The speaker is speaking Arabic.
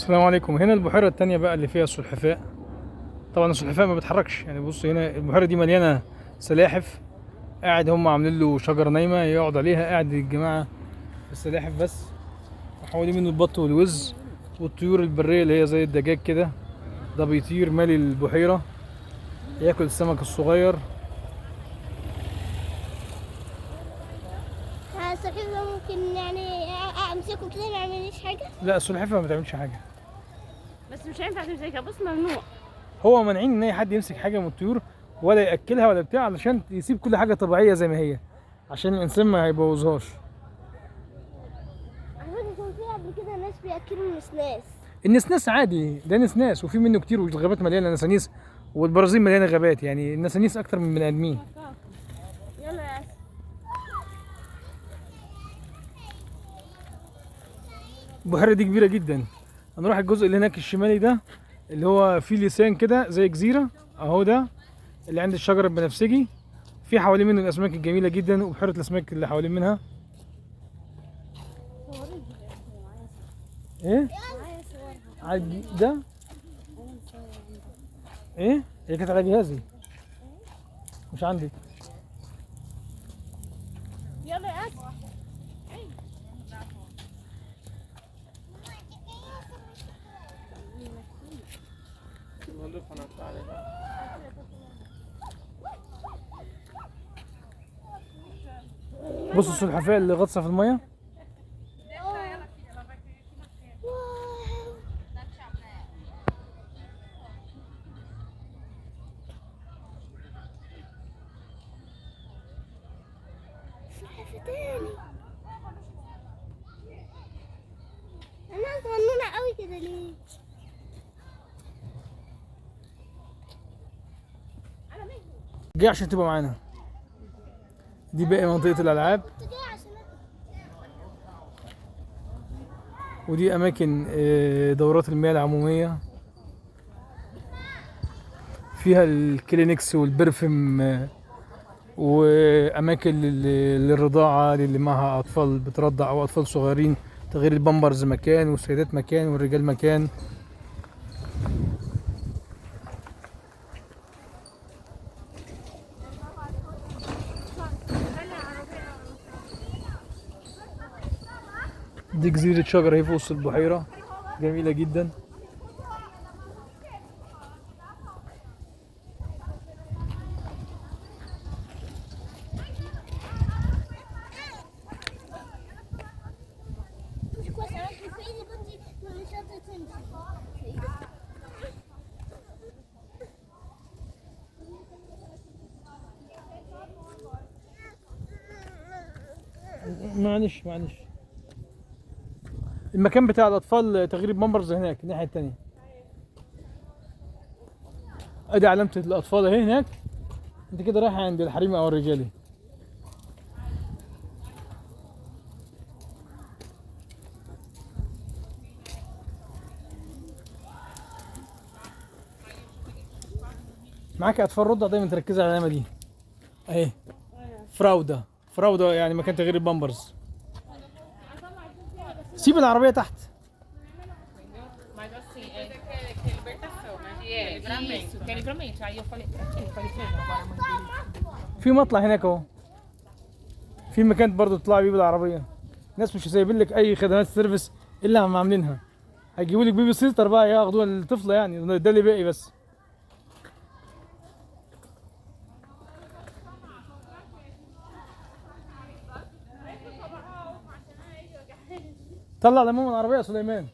السلام عليكم. هنا البحيرة التانية بقى اللي فيها السلحفاء. طبعا السلحفاء ما بتحركش، يعني بص هنا البحيرة دي مليانة سلاحف. قاعد هم عاملين له شجرة نايمة يقعد عليها، قاعد الجماعة السلاحف بس، وحوالين منه البط والوز والطيور البرية اللي هي زي الدجاج كده. ده بيطير مالي البحيرة ياكل السمك الصغير. السلحفاة ممكن يعني امسكه كده ما يعمليش حاجة؟ لا السلحفاة ما بتعملش حاجة. بس مش هينفع تمسكها، بص ممنوع. هو مانعين ان اي حد يمسك حاجة من الطيور ولا ياكلها ولا بتاع، علشان يسيب كل حاجة طبيعية زي ما هي، عشان الانسان ما هيبوظهاش. على فكرة كان في قبل كده ناس بياكلوا النسناس. النسناس عادي، ده نسناس وفي منه كتير، والغابات مليانه نسانيس، والبرازيل مليانه غابات، يعني النسانيس اكتر من بني ادمين. يلا يا اسف. البحيره دي كبيره جدا. هنروح الجزء اللي هناك الشمالي ده، اللي هو فيه لسان كده زي جزيره اهو، ده اللي عند الشجر البنفسجي. في حوالين منه الاسماك الجميله جدا، وبحيره الاسماك اللي حوالين منها. ايه ده؟ ايه هي كانت على جهازي مش عندي. يلا يا اسف. بصوا السلحفاة اللي غطسه في الميه. سلحفتين. انا صغنونة قوي كده ليه؟ جاي عشان تبقى معانا. دي باقي منطقة الألعاب، ودي أماكن دورات المياه العمومية. فيها الكلينكس والبرفم، وأماكن للرضاعة للي معها أطفال بترضع أو أطفال صغيرين. تغيير البامبرز مكان، والسيدات مكان، والرجال مكان. دي جزيرة شجر اهي في وسط البحيرة، جميلة جدا. مش كويس انا في اللي كنت مش قادرة تمشي. معلش المكان بتاع الأطفال تغيير البامبرز هناك الناحية التانية. ادي علامة الأطفال اهي هناك. انت كده رايح عند الحريمي أو الرجالي. معاك اطفال رضع دايما تركز على العلامه دي اهي. فراوده يعني مكان تغيير البامبرز. سيب العربيه تحت. في مطلع هناك اهو، في مكان برضه تطلع بيه بالعربيه. ناس مش سايبين لك اي خدمات سيرفيس الا هم عاملينها. هيجيبوا لك بيبي سيتر بقى ياخدوها الطفله، يعني ده اللي باقي بس. طلع لماما العربيه يا سليمان.